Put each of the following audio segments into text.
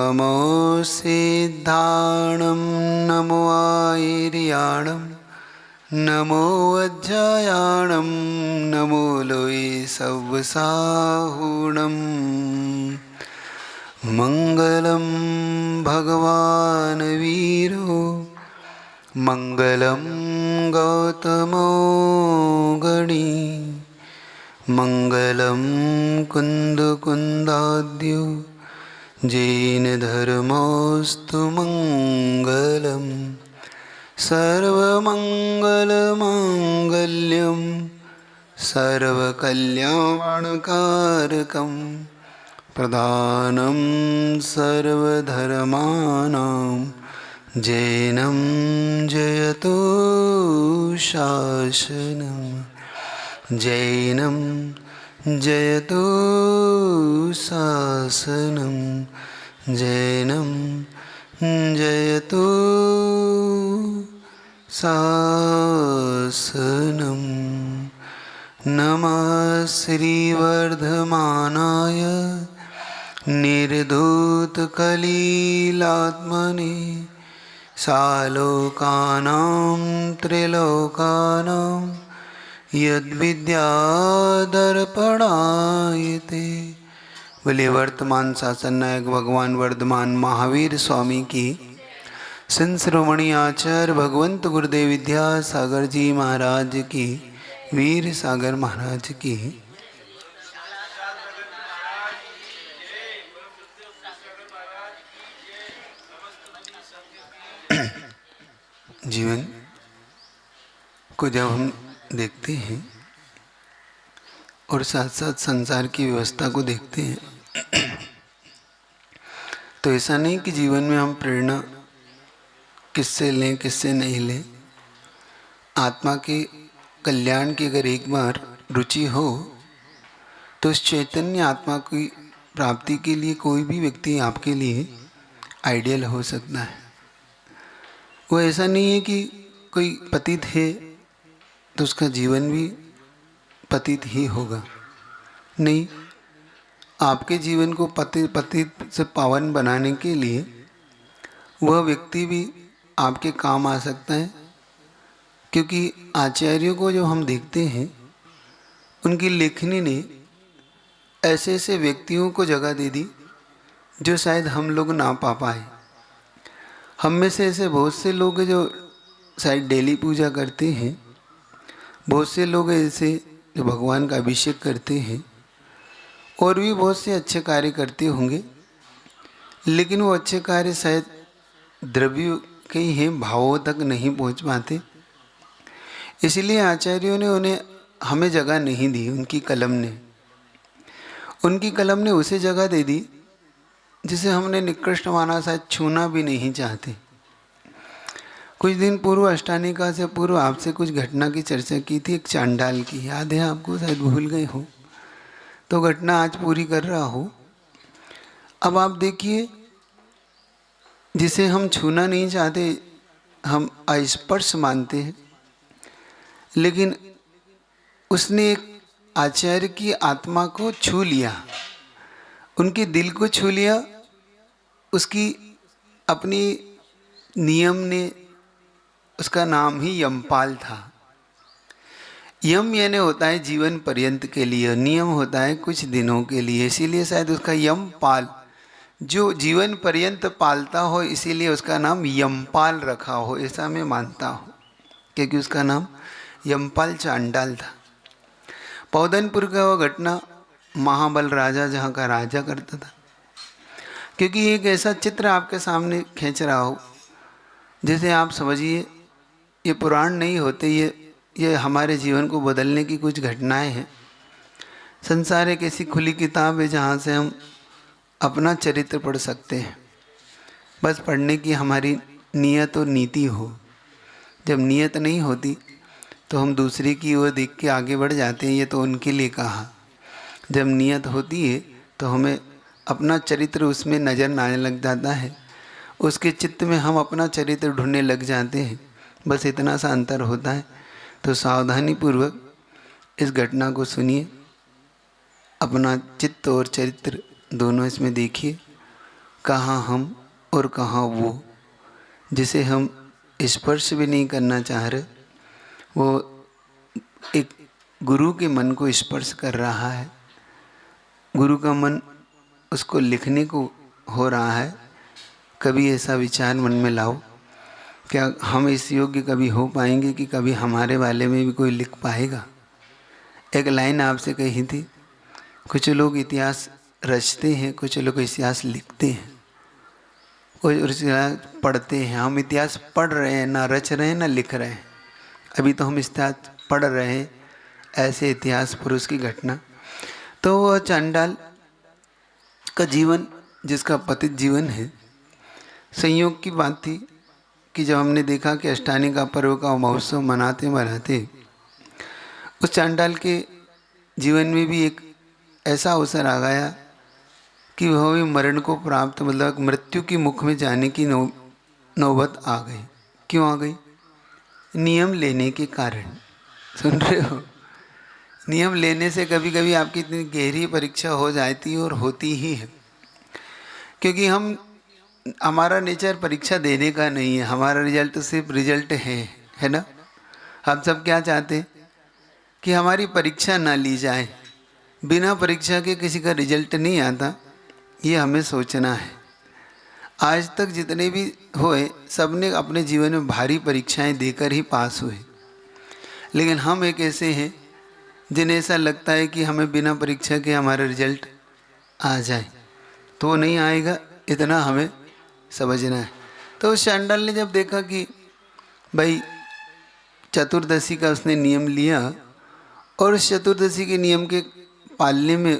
नमो सिद्धाणं नमो आयर्याणं नमो वज्रायाणं नमो लोये सव्वसाहुणं मङ्गलं भगवान् वीरो मङ्गलं गौतमो गणी मङ्गलं कुन्दकुन्दाद्यो जैनधर्मोऽस्तु मङ्गलं सर्वमङ्गलमाङ्गल्यं सर्वकल्याणकारकं प्रधानं सर्वधर्माणां जैनं जयतु शासनं जैनं जयतु शासनं जैनं जयतु शासनं। नमः श्रीवर्धमानाय निर्धूतकलिलात्मने सालोकानां त्रिलोकानां यद्विद्यादर्पणायते। बोले वर्तमान शासन नायक भगवान वर्धमान महावीर स्वामी की, संत शिरोमणि आचार्य भगवंत गुरुदेव विद्यासागर जी महाराज की, वीर सागर महाराज की। जीवन को जब हम देखते हैं और साथ साथ संसार की व्यवस्था को देखते हैं तो ऐसा नहीं कि जीवन में हम प्रेरणा किससे लें किससे नहीं लें। आत्मा के कल्याण की अगर एक बार रुचि हो तो उस चैतन्य आत्मा की प्राप्ति के लिए कोई भी व्यक्ति आपके लिए आइडियल हो सकता है। वो ऐसा नहीं है कि कोई पतित है तो उसका जीवन भी पतित ही होगा। नहीं, आपके जीवन को पतित से पावन बनाने के लिए वह व्यक्ति भी आपके काम आ सकता है। क्योंकि आचार्यों को जो हम देखते हैं उनकी लेखनी ने ऐसे ऐसे व्यक्तियों को जगह दे दी जो शायद हम लोग ना पा पाए। हम में से ऐसे बहुत से लोग जो शायद डेली पूजा करते हैं, बहुत से लोग ऐसे जो भगवान का अभिषेक करते हैं और भी बहुत से अच्छे कार्य करते होंगे, लेकिन वो अच्छे कार्य शायद द्रव्य के ही हैं, भावों तक नहीं पहुंच पाते। इसलिए आचार्यों ने उन्हें हमें जगह नहीं दी। उनकी कलम ने उसे जगह दे दी जिसे हमने निकृष्ट माना, शायद छूना भी नहीं चाहते। कुछ दिन पूर्व अष्टानिका से पूर्व आपसे कुछ घटना की चर्चा की थी, एक चांडाल की, याद है आपको? शायद भूल गए हो तो घटना आज पूरी कर रहा हो। अब आप देखिए, जिसे हम छूना नहीं चाहते हम अस्पर्श मानते हैं, लेकिन उसने एक आचार्य की आत्मा को छू लिया, उनके दिल को छू लिया। उसकी अपनी नियम ने, उसका नाम ही यमपाल था। यम यानी होता है जीवन पर्यंत के लिए, नियम होता है कुछ दिनों के लिए। इसीलिए शायद उसका यमपाल, जो जीवन पर्यंत पालता हो, इसीलिए उसका नाम यमपाल रखा हो, ऐसा मैं मानता हूँ। क्योंकि उसका नाम यमपाल चांडाल था। पौधनपुर का वो घटना, महाबल राजा जहाँ का राजा करता था। क्योंकि एक ऐसा चित्र आपके सामने खींच रहा हो जैसे आप समझिए ये पुराण नहीं होते, ये हमारे जीवन को बदलने की कुछ घटनाएं हैं। संसार एक ऐसी खुली किताब है जहाँ से हम अपना चरित्र पढ़ सकते हैं। बस पढ़ने की हमारी नियत और नीति हो। जब नियत नहीं होती तो हम दूसरे की ओर देख के आगे बढ़ जाते हैं, ये तो उनके लिए कहा। जब नियत होती है तो हमें अपना चरित्र उसमें नज़र न आने लग जाता है, उसके चित्त में हम अपना चरित्र ढूंढने लग जाते हैं। बस इतना सा अंतर होता है। तो सावधानी पूर्वक इस घटना को सुनिए, अपना चित्त और चरित्र दोनों इसमें देखिए कहाँ हम और कहाँ वो, जिसे हम स्पर्श भी नहीं करना चाह रहे, वो एक गुरु के मन को स्पर्श कर रहा है। गुरु का मन उसको लिखने को हो रहा है। कभी ऐसा विचार मन में लाओ, क्या हम इस योग्य कभी हो पाएंगे कि कभी हमारे बारे में भी कोई लिख पाएगा? एक लाइन आपसे कही थी, कुछ लोग इतिहास रचते हैं, कुछ लोग इतिहास लिखते हैं, कुछ इतिहास पढ़ते हैं। हम इतिहास पढ़ रहे हैं, ना रच रहे हैं ना लिख रहे हैं। अभी तो हम इतिहास पढ़ रहे हैं, ऐसे इतिहास पुरुष की घटना। तो वह चांडाल का जीवन, जिसका पतित जीवन है, संयोग की बात थी कि जब हमने देखा कि अष्टानी का पर्व का महोत्सव मनाते मनाते उस चांडाल के जीवन में भी एक ऐसा अवसर आ गया कि वह भी मरण को प्राप्त, मतलब मृत्यु की मुख में जाने की नौबत आ गई। क्यों आ गई? नियम लेने के कारण। सुन रहे हो? नियम लेने से कभी कभी आपकी इतनी गहरी परीक्षा हो जाती है, और होती ही है, क्योंकि हमारा नेचर परीक्षा देने का नहीं है। हमारा रिजल्ट तो सिर्फ रिजल्ट है ना। हम सब क्या चाहते हैं कि हमारी परीक्षा ना ली जाए। बिना परीक्षा के किसी का रिजल्ट नहीं आता, ये हमें सोचना है। आज तक जितने भी हुए, सबने अपने जीवन में भारी परीक्षाएं देकर ही पास हुए, लेकिन हम एक ऐसे हैं जिन्हें ऐसा लगता है कि हमें बिना परीक्षा के हमारा रिजल्ट आ जाए। तो वो नहीं आएगा, इतना हमें समझना है। तो उस चांडाल ने जब देखा कि भाई चतुर्दशी का उसने नियम लिया, और उस चतुर्दशी के नियम के पालने में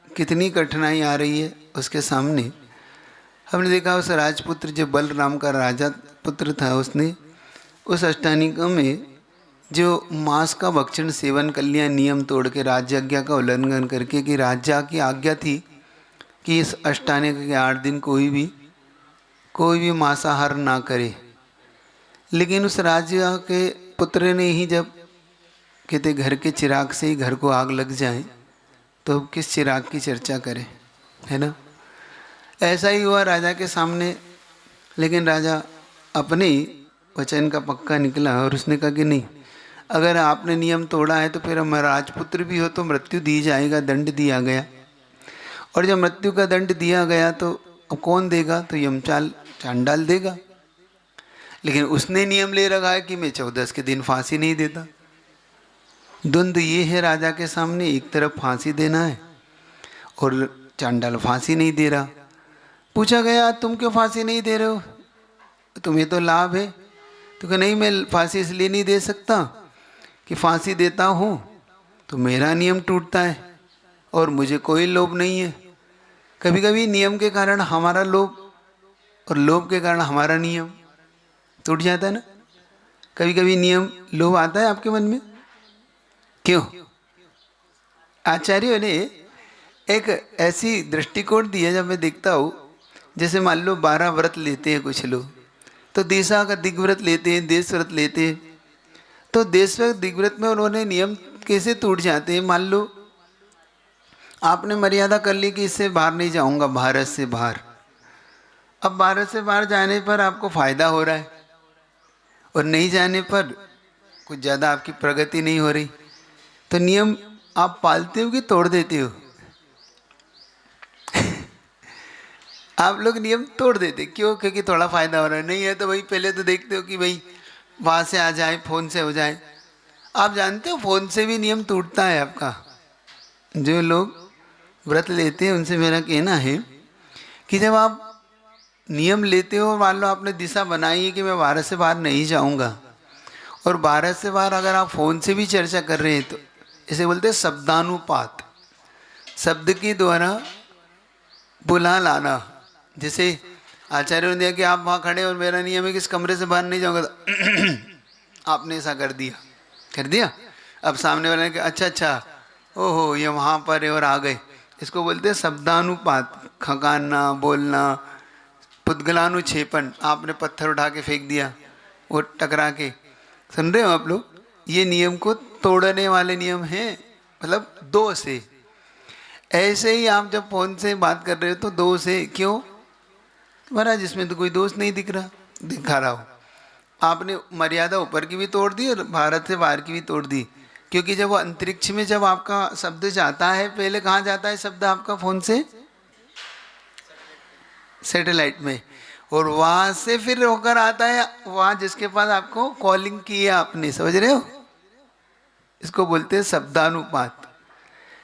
कितनी कठिनाई आ रही है उसके सामने, हमने देखा उस राजपुत्र जो बलराम का राजा पुत्र था, उसने उस अष्टानिका में जो मांस का भक्षण सेवन कर लिया, नियम तोड़ के, राज्य आज्ञा का उल्लंघन करके, कि राज्य की आज्ञा थी कि इस अष्टानिक के 8 दिन कोई भी मांसाहार ना करे। लेकिन उस राज्य के पुत्र ने ही, जब कहते घर के चिराग से ही घर को आग लग जाए, तो अब किस चिराग की चर्चा करें, है ना। ऐसा ही हुआ राजा के सामने। लेकिन राजा अपने वचन का पक्का निकला, और उसने कहा कि नहीं, अगर आपने नियम तोड़ा है तो फिर हम राजपुत्र भी हो तो मृत्यु दी जाएगा, दंड दिया गया। और जब मृत्यु का दंड दिया गया तो अब कौन देगा? तो यमचाल चांडाल देगा। लेकिन उसने नियम ले रखा है कि मैं 14 के दिन फांसी नहीं देता। द्वंद्व ये है राजा के सामने, एक तरफ फांसी देना है और चांडाल फांसी नहीं दे रहा। पूछा गया तुम क्यों फांसी नहीं दे रहे हो, तुम्हें तो लाभ है। तो कहा नहीं, मैं फांसी इसलिए नहीं दे सकता कि फांसी देता हूँ तो मेरा नियम टूटता है और मुझे कोई लोभ नहीं है। कभी कभी नियम के कारण हमारा लोभ और लोभ के कारण हमारा नियम टूट जाता है ना। कभी कभी नियम लोभ आता है आपके मन में, क्यों? आचार्यों ने एक ऐसी दृष्टिकोण दी है, जब मैं देखता हूँ, जैसे मान लो 12 व्रत लेते हैं कुछ लोग, तो दिशा का दिग्व्रत लेते हैं, देश व्रत लेते हैं। तो देश व्रत दिग्व्रत में उन्होंने नियम कैसे टूट जाते हैं। मान लो आपने मर्यादा कर ली कि इससे बाहर नहीं जाऊंगा, भारत से बाहर। अब भारत से बाहर जाने पर आपको फायदा हो रहा है और नहीं जाने पर कुछ ज़्यादा आपकी प्रगति नहीं हो रही। तो नियम आप पालते हो कि तोड़ देते हो? आप लोग नियम तोड़ देते, क्यों? क्योंकि थोड़ा फायदा हो रहा है। नहीं है तो भाई पहले तो देखते हो कि भाई वहाँ से आ जाए, फ़ोन से हो जाए। आप जानते हो फ़ोन से भी नियम टूटता है आपका। जो लोग व्रत लेते हैं उनसे मेरा कहना है कि जब आप नियम लेते हो, मान लो आपने दिशा बनाई है कि मैं भारत से बाहर नहीं जाऊंगा, और भारत से बाहर अगर आप फ़ोन से भी चर्चा कर रहे हैं, तो इसे बोलते हैं शब्दानुपात, शब्द के द्वारा बुला लाना। जैसे आचार्यों ने दिया कि आप वहाँ खड़े और मेरा नियम है कि इस कमरे से बाहर नहीं जाऊंगा, तो आपने ऐसा कर दिया। अब सामने वाले ने कहा अच्छा ओहो ये वहाँ पर है और आ गए। इसको बोलते हैं शब्दानुपात, खगाना बोलना, पुद्गलानुक्षेपण। आपने पत्थर उठा के फेंक दिया, वो टकरा के। सुन रहे हो आप लोग? ये नियम को तोड़ने वाले नियम हैं, मतलब 2 से। ऐसे ही आप जब फोन से बात कर रहे हो तो 2 से, क्यों? महाराज इसमें तो कोई दोष नहीं दिखा रहा हो। आपने मर्यादा ऊपर की भी तोड़ दी और भारत से बाहर की भी तोड़ दी, क्योंकि जब वो अंतरिक्ष में जब आपका शब्द जाता है, पहले कहाँ जाता है शब्द आपका? फोन से सैटेलाइट में, और वहां से फिर होकर आता है वहां जिसके पास आपको कॉलिंग की है आपने, समझ रहे हो? इसको बोलते हैं शब्दानुपात।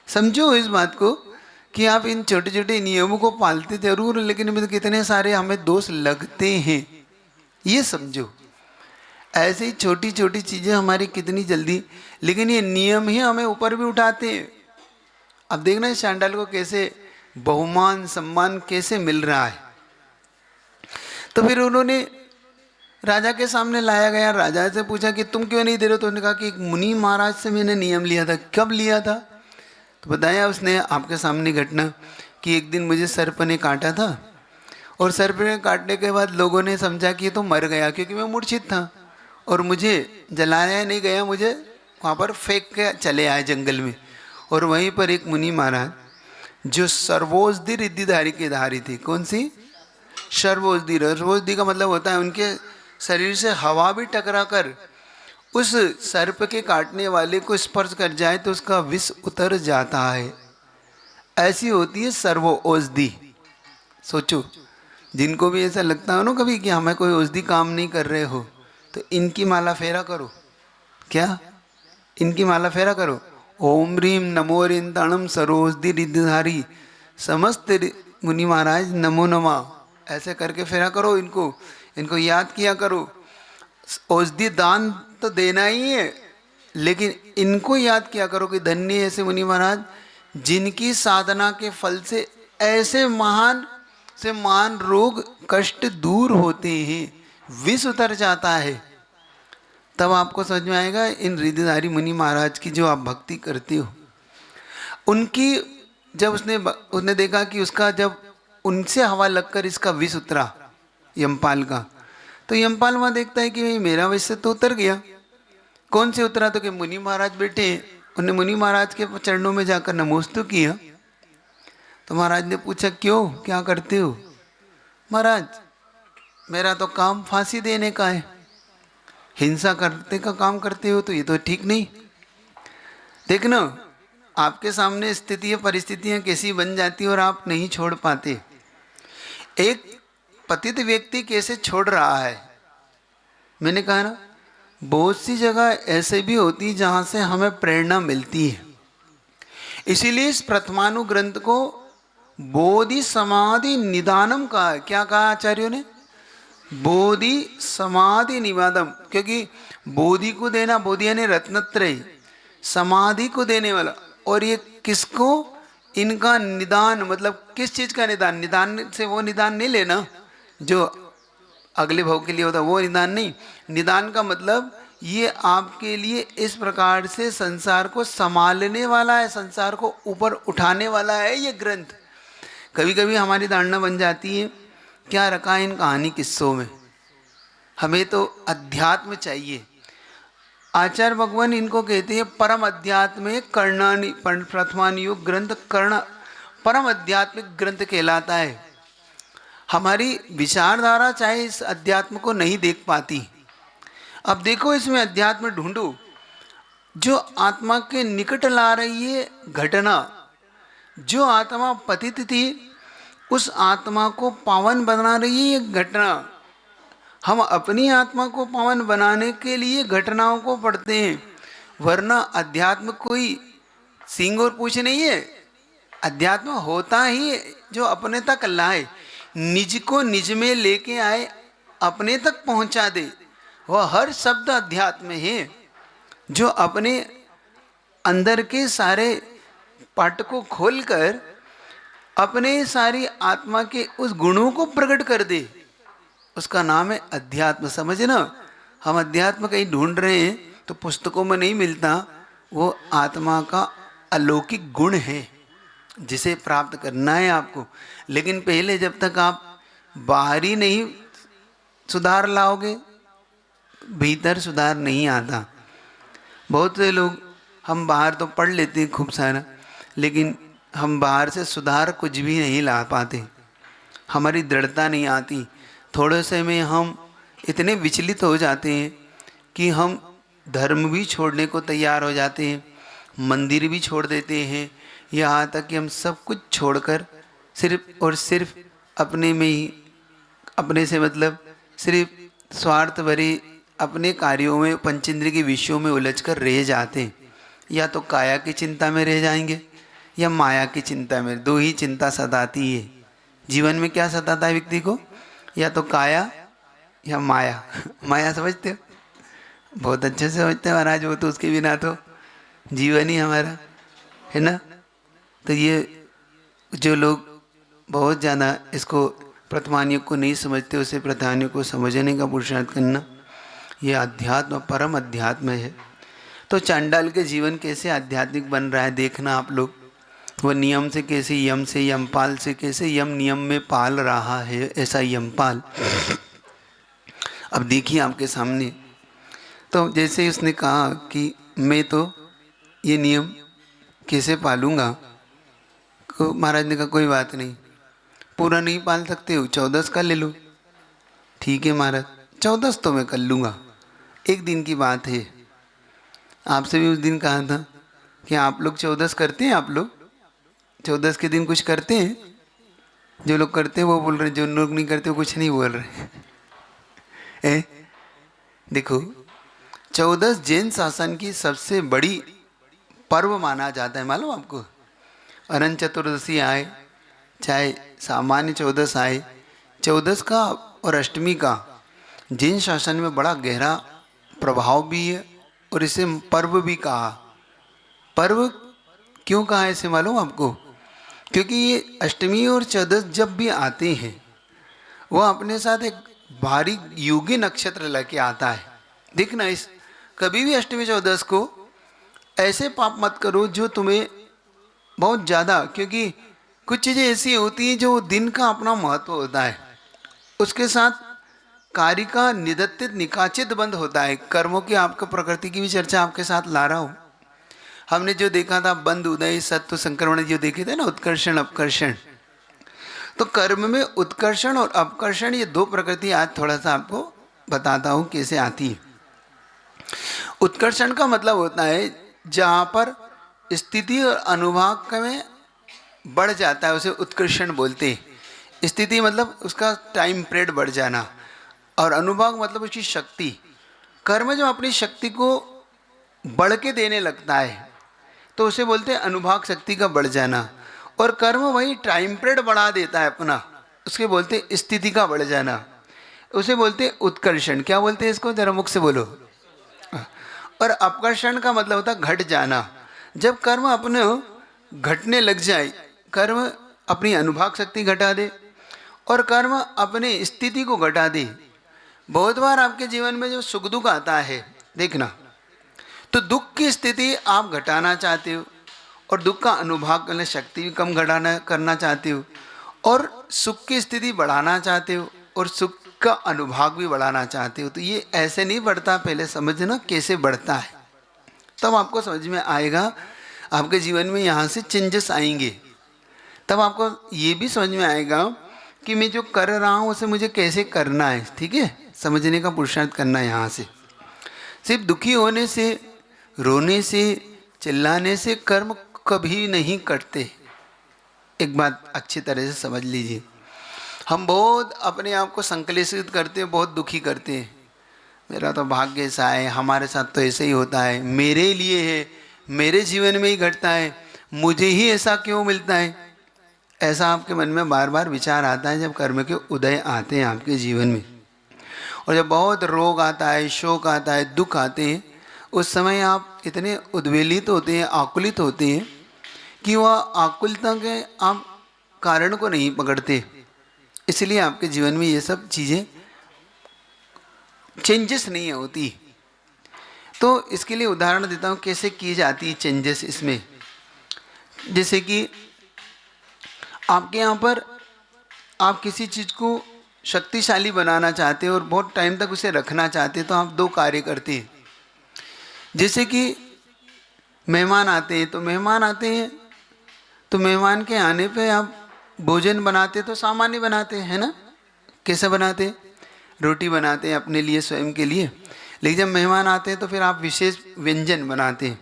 समझो इस बात को कि आप इन छोटे छोटे नियमों को पालते जरूर, लेकिन इनमें कितने सारे हमें दोष लगते हैं, ये समझो। ऐसे ही छोटी छोटी चीजें हमारी कितनी जल्दी, लेकिन ये नियम ही हमें ऊपर भी उठाते हैं। अब देखना इस चांडाल को कैसे बहुमान सम्मान कैसे मिल रहा है। तो फिर उन्होंने राजा के सामने लाया गया, राजा से पूछा कि तुम क्यों नहीं दे रहे हो? तो उन्होंने कहा कि एक मुनि महाराज से मैंने नियम लिया था। कब लिया था? तो बताया उसने आपके सामने घटना कि एक दिन मुझे सर्प ने काटा था, और सर्प ने काटने के बाद लोगों ने समझा कि ये तो मर गया, क्योंकि मैं मूर्छित था, और मुझे जलाया नहीं गया, मुझे वहाँ पर फेंक के चले आए जंगल में। और वहीं पर एक मुनि महाराज जो सर्वोषधि रिद्धिधारी के धारी थी। कौन सी? सर्वोषधि। सर्वोषधि का मतलब होता है उनके शरीर से हवा भी टकरा कर उस सर्प के काटने वाले को स्पर्श कर जाए तो उसका विष उतर जाता है। ऐसी होती है सर्वो औषधि। सोचो, जिनको भी ऐसा लगता है ना कभी कि हमें कोई औषधि काम नहीं कर रहे हो, तो इनकी माला फेरा करो। क्या? इनकी माला फेरा करो। ओम ह्रीम नमो रिंताणम सर्वोषधि रिद्धिधारी समस्त मुनि महाराज नमो नमः, ऐसे करके फेरा करो। इनको याद किया करो। औषधि दान तो देना ही है, लेकिन इनको याद किया करो कि धन्य ऐसे मुनि महाराज जिनकी साधना के फल से ऐसे महान रोग कष्ट दूर होते हैं, विष उतर जाता है। तब आपको समझ में आएगा इन रिद्धिधारी मुनि महाराज की जो आप भक्ति करते हो उनकी। जब उसने देखा कि उसका जब उनसे हवा लगकर इसका विष उतरा यमपाल का, तो यमपाल वहाँ देखता है कि भाई मेरा विष से तो उतर गया। कौन से उतरा? तो कि मुनि महाराज बैठे। उन्हें मुनि महाराज के चरणों में जाकर नमोस्तु किया। तो महाराज ने पूछा क्यों, क्या करते हो? महाराज मेरा तो काम फांसी देने का है, हिंसा करते का काम करते हो तो ये तो ठीक नहीं। देखना आपके सामने स्थिति परिस्थितियां कैसी बन जाती और आप नहीं छोड़ पाते। एक पतित व्यक्ति कैसे छोड़ रहा है। मैंने कहा ना, बहुत सी जगह ऐसे भी होती जहां से हमें प्रेरणा मिलती है। इसीलिए इस प्रथमानु ग्रंथ को बोधि समाधि निदानम कहा है। क्या कहा आचार्यों ने? बोधि समाधि निवादम। क्योंकि बोधि को देना, बोधि यानी रत्नत्रय, समाधि को देने वाला। और ये किसको? इनका निदान, मतलब किस चीज का निदान? निदान से वो निदान नहीं लेना जो अगले भाव के लिए होता, वो निदान नहीं। निदान का मतलब ये आपके लिए इस प्रकार से संसार को संभालने वाला है, संसार को ऊपर उठाने वाला है ये ग्रंथ। कभी कभी हमारी धारणा बन जाती है क्या रखा है इन कहानी किस्सों में, हमें तो अध्यात्म चाहिए। आचार्य भगवान इनको कहते हैं परम अध्यात्म कर्णानि, प्रथमानुयोग ग्रंथ कर्ण परम आध्यात्मिक ग्रंथ कहलाता है। हमारी विचारधारा चाहे इस अध्यात्म को नहीं देख पाती। अब देखो इसमें अध्यात्म ढूंढो जो आत्मा के निकट ला रही है घटना। जो आत्मा पतित थी उस आत्मा को पावन बना रही है घटना। हम अपनी आत्मा को पावन बनाने के लिए घटनाओं को पढ़ते हैं, वरना अध्यात्म कोई सींग और पूछ नहीं है। अध्यात्म होता ही जो अपने तक लाए, निज को निज में लेके आए, अपने तक पहुंचा दे, वह हर शब्द अध्यात्म है। जो अपने अंदर के सारे पाठ को खोलकर अपने सारी आत्मा के उस गुणों को प्रकट कर दे, उसका नाम है अध्यात्म। समझना, हम अध्यात्म कहीं ढूंढ रहे हैं तो पुस्तकों में नहीं मिलता, वो आत्मा का अलौकिक गुण है जिसे प्राप्त करना है आपको। लेकिन पहले जब तक आप बाहरी नहीं सुधार लाओगे, भीतर सुधार नहीं आता। बहुत से लोग, हम बाहर तो पढ़ लेते हैं खूब सारा, लेकिन हम बाहर से सुधार कुछ भी नहीं ला पाते। हमारी दृढ़ता नहीं आती। थोड़े से में हम इतने विचलित हो जाते हैं कि हम धर्म भी छोड़ने को तैयार हो जाते हैं, मंदिर भी छोड़ देते हैं, यहाँ तक कि हम सब कुछ छोड़कर सिर्फ और सिर्फ अपने में ही, अपने से मतलब सिर्फ स्वार्थ भरे अपने कार्यों में, पंचेंद्रिय के विषयों में उलझकर रह जाते हैं। या तो काया की चिंता में रह जाएंगे या माया की चिंता में। दो ही चिंता सताती है जीवन में। क्या सताता है व्यक्ति को? या तो काया या माया। माया समझते हो? बहुत अच्छे से समझते हैं महाराज, वो तो उसके बिना तो जीवन ही हमारा है ना। तो ये जो लोग बहुत ज़्यादा इसको प्रथमान युग को नहीं समझते, उसे प्रधान युग को समझने का पुरुषार्थ करना, ये अध्यात्म, परम अध्यात्म है। तो चांडाल के जीवन कैसे आध्यात्मिक बन रहा है देखना आप लोग। वो नियम से कैसे, यम से, यमपाल से कैसे यम नियम में पाल रहा है, ऐसा यमपाल। अब देखिए आपके सामने, तो जैसे उसने कहा कि मैं तो ये नियम कैसे पालूंगा, तो महाराज ने कहा कोई बात नहीं, पूरा नहीं पाल सकते हो 14 का ले लो। ठीक है महाराज, 14 तो मैं कर लूँगा, एक दिन की बात है। आपसे भी उस दिन कहा था कि आप लोग 14 करते हैं, आप लोग 14 के दिन कुछ करते हैं? जो लोग करते हैं वो बोल रहे हैं, जो लोग नहीं करते वो कुछ नहीं बोल रहे हैं। देखो 14 जैन शासन की सबसे बड़ी पर्व माना जाता है, मालूम आपको? अनंत चतुर्दशी आए चाहे सामान्य 14 आए, 14 का और अष्टमी का जैन शासन में बड़ा गहरा प्रभाव भी है, और इसे पर्व भी कहा। पर्व क्यों कहा इसे मालूम आपको? क्योंकि ये अष्टमी और 14 जब भी आते हैं वो अपने साथ एक भारी योगी नक्षत्र लेके आता है। देखना, इस कभी भी अष्टमी 14 को ऐसे पाप मत करो जो तुम्हें बहुत ज़्यादा, क्योंकि कुछ चीज़ें ऐसी होती हैं जो दिन का अपना महत्व होता है, उसके साथ कार्य का निदत्तित निकाचित बंद होता है। कर्मों की, आपका प्रकृति की भी चर्चा आपके साथ ला रहा हूँ। हमने जो देखा था बंद उदय सत्व संक्रमण, जो देखे थे ना, उत्कर्षण अपकर्षण। तो कर्म में उत्कर्षण और अपकर्षण, ये दो प्रकृति आज थोड़ा सा आपको बताता हूँ कैसे आती है। उत्कर्षण का मतलब होता है जहाँ पर स्थिति और अनुभाग में बढ़ जाता है, उसे उत्कर्षण बोलते हैं। स्थिति मतलब उसका टाइम पीरियड बढ़ जाना, और अनुभाग मतलब उसकी शक्ति। कर्म जो अपनी शक्ति को बढ़ के देने लगता है तो उसे बोलते हैं अनुभाग शक्ति का बढ़ जाना, और कर्म वही टाइम पीरियड बढ़ा देता है अपना, उसके बोलते हैं स्थिति का बढ़ जाना, उसे बोलते हैं उत्कर्षण। क्या बोलते हैं इसको, जरा मुख से बोलो। और अपकर्षण का मतलब होता है घट जाना। जब कर्म अपने घटने लग जाए, कर्म अपनी अनुभाग शक्ति घटा दे और कर्म अपने स्थिति को घटा दे। बहुत बार आपके जीवन में जो सुख दुख आता है देखना, तो दुख की स्थिति आप घटाना चाहते हो और दुख का अनुभाग करने शक्ति भी कम घटाना करना चाहते हो, और सुख की स्थिति बढ़ाना चाहते हो और सुख का अनुभाग भी बढ़ाना चाहते हो। तो ये ऐसे नहीं बढ़ता, पहले समझना कैसे बढ़ता है, तब आपको समझ में आएगा। आपके जीवन में यहाँ से चेंजेस आएंगे, तब आपको ये भी समझ में आएगा कि मैं जो कर रहा हूँ उसे मुझे कैसे करना है। ठीक है, समझने का पुरुषार्थ करना है। यहाँ से सिर्फ दुखी होने से, रोने से, चिल्लाने से कर्म कभी नहीं कटते। एक बात अच्छी तरह से समझ लीजिए, हम बहुत अपने आप को संकलित करते हैं, बहुत दुखी करते हैं। मेरा तो भाग्य ऐसा है, हमारे साथ तो ऐसे ही होता है, मेरे लिए है, मेरे जीवन में ही घटता है, मुझे ही ऐसा क्यों मिलता है। ऐसा आपके मन में बार बार विचार आता है जब कर्म के उदय आते हैं आपके जीवन में। और जब बहुत रोग आता है, शोक आता है, दुख आते हैं, उस समय आप इतने उद्वेलित होते हैं, आकुलित होते हैं कि वह आकुलता के आप कारण को नहीं पकड़ते। इसलिए आपके जीवन में ये सब चीज़ें चेंजेस नहीं होती। तो इसके लिए उदाहरण देता हूँ कैसे की जाती है चेंजेस इसमें। जैसे कि आपके यहाँ पर आप किसी चीज़ को शक्तिशाली बनाना चाहते हो और बहुत टाइम तक उसे रखना चाहते हैं, तो आप दो कार्य करते हैं। जैसे कि मेहमान आते हैं, तो मेहमान के आने पे आप भोजन बनाते तो सामान्य बनाते हैं ना, कैसे बनाते? रोटी बनाते हैं अपने लिए, स्वयं के लिए। लेकिन जब मेहमान आते हैं तो फिर आप विशेष व्यंजन बनाते हैं,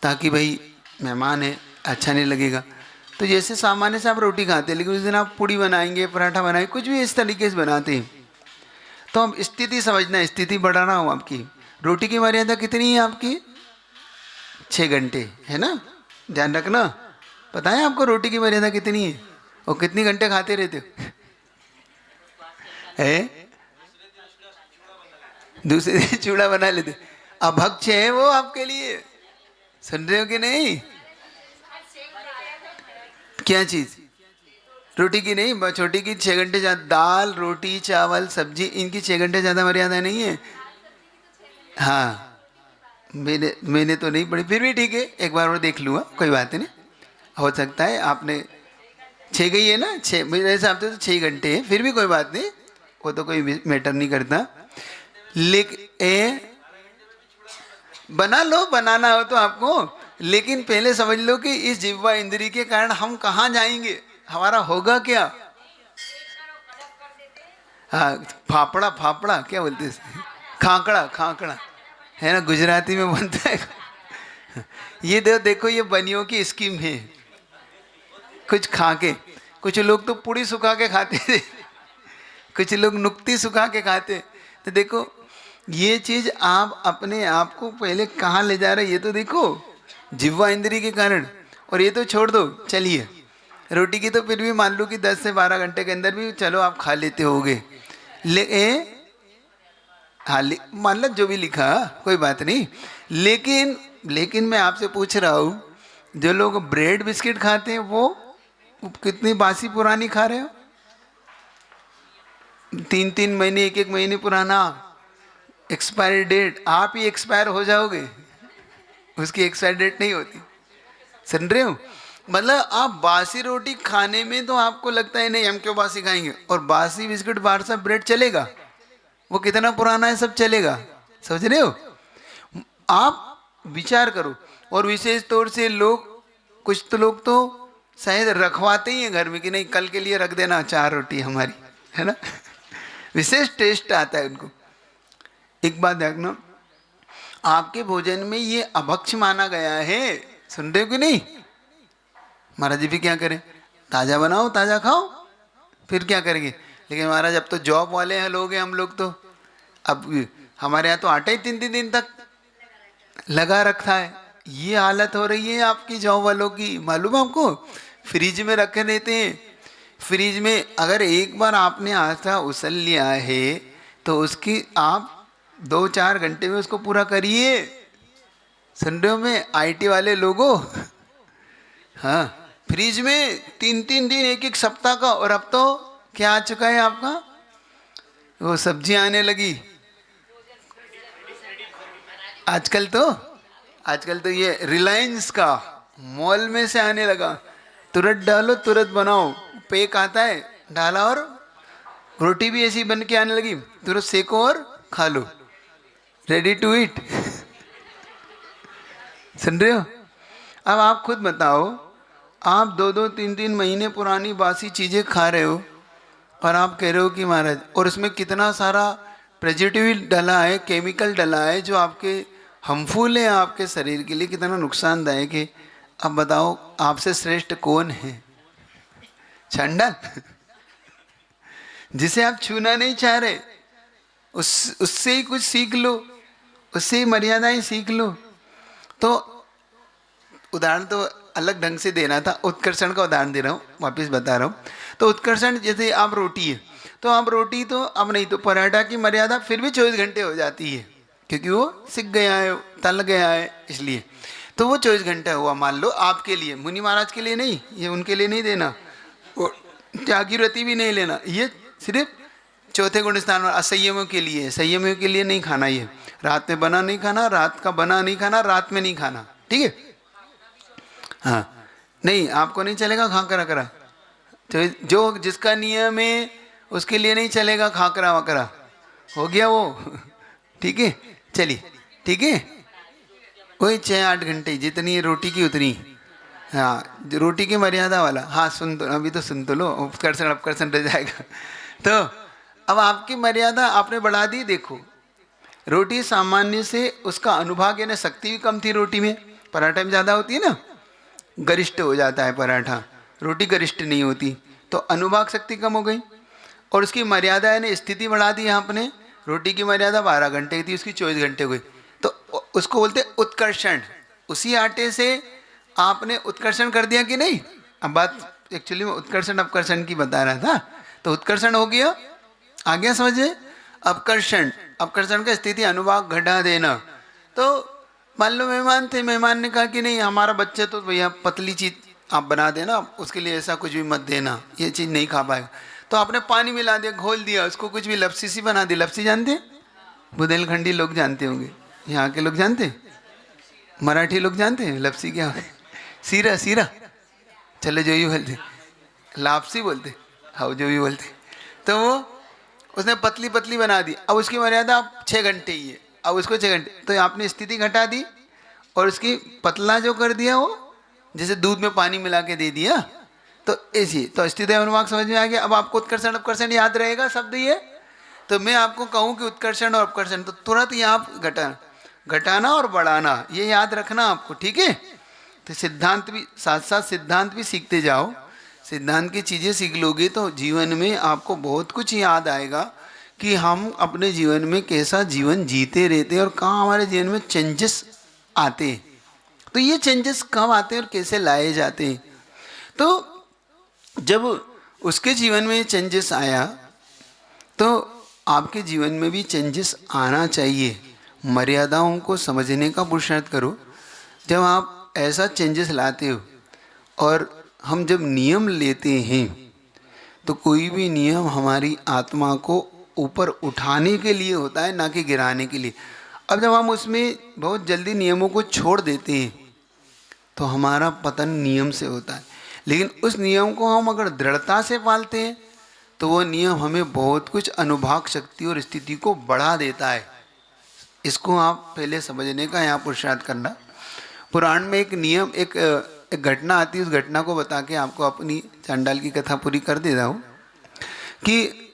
ताकि भाई मेहमान है, अच्छा नहीं लगेगा। तो जैसे सामान्य से आप रोटी खाते हैं, लेकिन उस दिन आप पूड़ी बनाएंगे, पराठा बनाएंगे, कुछ भी इस तरीके से बनाते हैं। तो हम स्थिति समझना, स्थिति बढ़ाना हो आपकी। रोटी की मर्यादा कितनी है आपकी? 6 घंटे, है ना? ध्यान रखना। पता है आपको रोटी की मर्यादा कितनी है? और कितनी घंटे खाते रहते हो? है? दूसरे दिन चूड़ा बना लेते। अभक्ष है वो आपके लिए, सुन रहे हो कि नहीं? क्या चीज? रोटी की नहीं, छोटी की 6 घंटे ज्यादा। दाल, रोटी, चावल, सब्जी, इनकी 6 घंटे ज्यादा मर्यादा नहीं है। हाँ, मैंने तो नहीं पढ़ी, फिर भी ठीक है, एक बार और देख लूँगा, कोई बात नहीं। हो सकता है आपने 6 गई है ना, 6 मेरे हिसाब से तो 6 घंटे है, फिर भी कोई बात नहीं, वो तो कोई मैटर नहीं करता। लेकिन बना लो, बनाना हो तो आपको। लेकिन पहले समझ लो कि इस जिह्वा इंद्री के कारण हम कहाँ जाएंगे, हमारा होगा क्या? हाँ, फाफड़ा, फाफड़ा क्या बोलते हैं? खाकड़ा, खाकड़ा है ना, गुजराती में बनता है। ये देखो ये बनियों की स्कीम है। कुछ खा के, कुछ लोग तो पूड़ी सुखा के खाते थे, कुछ लोग नुक्ती सुखा के खाते। तो देखो ये चीज आप अपने आप को पहले कहाँ ले जा रहे, ये तो देखो, जिह्वा इंद्री के कारण। और ये तो छोड़ दो, चलिए रोटी की तो फिर भी मान लो कि 10 से 12 घंटे के अंदर भी चलो आप खा लेते होगे। हाँ, मान लो जो भी लिखा, कोई बात नहीं। लेकिन मैं आपसे पूछ रहा हूँ, जो लोग ब्रेड बिस्किट खाते हैं वो कितनी बासी पुरानी खा रहे हो? 3-3 महीने, 1-1 महीने पुराना एक्सपायरी डेट। आप ही एक्सपायर हो जाओगे, उसकी एक्सपायरी डेट नहीं होती। सुन रहे हो? मतलब आप बासी रोटी खाने में तो आपको लगता है नहीं हम क्यों बासी खाएंगे, और बासी बिस्किट, बाहर सा ब्रेड चलेगा, वो कितना पुराना है सब चलेगा। समझ रहे हो? आप विचार करो। और विशेष तौर से लोग, कुछ तो लोग तो शायद रखवाते ही हैं घर में कि नहीं कल के लिए रख देना 4 रोटी हमारी, है ना? विशेष टेस्ट आता है उनको। एक बात देखना, आपके भोजन में ये अभक्ष माना गया है, सुन रहे हो कि नहीं? महाराज जी भी क्या करें, ताजा बनाओ ताजा खाओ, फिर क्या करेंगे? लेकिन महाराज अब तो जॉब वाले हैं लोग हैं हम लोग, तो अब हमारे यहाँ तो आटा ही 3-3 दिन तक लगा रखा है। ये हालत हो रही है आपकी जॉब वालों की, मालूम है आपको? फ्रिज में रखे देते हैं। फ्रिज में अगर एक बार आपने आटा उसल लिया है तो उसकी आप 2-4 घंटे में उसको पूरा करिए। सुन रहे हो मैं आईटी वाले लोगों? हाँ, फ्रिज में 3-3 दिन, 1-1 सप्ताह का। और अब तो क्या आ चुका है आपका, वो सब्जी आने लगी आजकल तो ये रिलायंस का मॉल में से आने लगा। तुरंत डालो तुरंत बनाओ, पैक आता है, डाला, और रोटी भी ऐसी बन के आने लगी, तुरंत सेको और खा लो, रेडी टू ईट। सुन रहे हो? अब आप खुद बताओ, आप 2-2, 3-3 महीने पुरानी बासी चीज़ें खा रहे हो, और आप कह रहे हो कि महाराज, और उसमें कितना सारा प्रिजर्वेटिव डला है, केमिकल डला है, जो आपके हार्मफुल है, आपके शरीर के लिए कितना नुकसानदायक है। अब बताओ आपसे श्रेष्ठ कौन है? चंडल जिसे आप छूना नहीं चाह रहे, उससे ही कुछ सीख लो, उससे ही मर्यादाएं सीख लो। तो उदाहरण तो अलग ढंग से देना था, उत्कर्षण का उदाहरण दे रहा हूँ, वापस बता रहा हूँ। तो उत्कर्षण जैसे आप रोटी है, तो आप रोटी तो अब नहीं, तो पराठा की मर्यादा फिर भी 24 घंटे हो जाती है, क्योंकि वो सिक गया है, तल गया है, इसलिए। तो वो 24 घंटा हुआ मान लो आपके लिए, मुनि महाराज के लिए नहीं, ये उनके लिए नहीं देना, और त्यागी व्रति भी नहीं लेना, ये सिर्फ चौथे गुण स्थान में असंयमियों के लिए, संयमियों के लिए नहीं खाना। ये रात में बना नहीं खाना, रात का बना नहीं खाना, रात में नहीं खाना, ठीक है? हाँ, नहीं आपको नहीं चलेगा खाकरा करा, तो जो जिसका नियम है उसके लिए नहीं चलेगा खाकरा वकरा, हो गया वो, ठीक है? चलिए, ठीक है, वही 6-8 घंटे जितनी रोटी की उतनी, हाँ, जो रोटी की मर्यादा वाला। हाँ सुन तो, अभी तो सुन तो लो, उपकर्षण अपकर्षण रह जाएगा। तो अब आपकी मर्यादा आपने बढ़ा दी। देखो, रोटी सामान्य से उसका अनुभाग यानी शक्ति भी कम थी रोटी में, पराठा में ज़्यादा होती है ना, गरिष्ठ हो जाता है पराठा, रोटी गरिष्ठ नहीं होती, तो अनुभाग शक्ति कम हो गई। और उसकी मर्यादा यानी स्थिति बढ़ा दी आपने। रोटी की मर्यादा 12 घंटे की थी, उसकी 24 घंटे हो गई, तो उसको बोलते उत्कर्षण। उसी आटे से आपने उत्कर्षण कर दिया कि नहीं। अब बात एक्चुअली में उत्कर्षण अपकर्षण की बता रहा था, तो उत्कर्षण हो गया, आ गया समझे। अपकर्षण, अपकर्षण का स्थिति अनुभाग घटा देना। तो मान लो मेहमान थे, मेहमान ने कहा कि नहीं हमारा बच्चे तो भैया पतली चीज आप बना देना, उसके लिए ऐसा कुछ भी मत देना, ये चीज़ नहीं खा पाएगा। तो आपने पानी मिला दिया, घोल दिया उसको, कुछ भी लपसी सी बना दी। लपसी जानते हैं, बुंदेलखंडी लोग जानते होंगे, यहाँ के लोग जानते हैं, मराठी लोग जानते हैं लपसी क्या है। सीरा, सीरा, चलो जो भी बोलते, लापसी बोलते, हाँ जो भी बोलते। तो वो उसने पतली पतली बना दी। अब उसकी मर्यादा आप 6 घंटे ही है, अब उसको 6 घंटे, तो आपने स्थिति घटा दी और उसकी पतला जो कर दिया, वो जैसे दूध में पानी मिला के दे दिया। तो ऐसी तो स्थिति अनुभाग समझ में आ गया। अब आपको उत्कर्षण अपकर्षण याद रहेगा शब्द ये। तो मैं आपको कहूँ कि उत्कर्षण और अपकर्षण, तो तुरंत यहाँ घटाना और बढ़ाना, ये याद रखना आपको, ठीक है। तो सिद्धांत भी साथ साथ सिद्धांत भी सीखते जाओ। सिद्धांत की चीज़ें सीख लोगे तो जीवन में आपको बहुत कुछ याद आएगा कि हम अपने जीवन में कैसा जीवन जीते रहते हैं और कहाँ हमारे जीवन में चेंजेस आते हैं। तो ये चेंजेस कब आते हैं और कैसे लाए जाते हैं। तो जब उसके जीवन में चेंजेस आया तो आपके जीवन में भी चेंजेस आना चाहिए। मर्यादाओं को समझने का पुरुषार्थ करो। जब आप ऐसा चेंजेस लाते हो, और हम जब नियम लेते हैं तो कोई भी नियम हमारी आत्मा को ऊपर उठाने के लिए होता है, ना कि गिराने के लिए। अब जब हम उसमें बहुत जल्दी नियमों को छोड़ देते हैं तो हमारा पतन नियम से होता है। लेकिन उस नियम को हम अगर दृढ़ता से पालते हैं तो वो नियम हमें बहुत कुछ अनुभाग शक्ति और स्थिति को बढ़ा देता है। इसको आप पहले समझने का यहाँ पुरुषार्थ करना। पुराण में एक नियम, एक घटना आती है, उस घटना को बता के आपको अपनी चांडाल की कथा पूरी कर देता हूँ। कि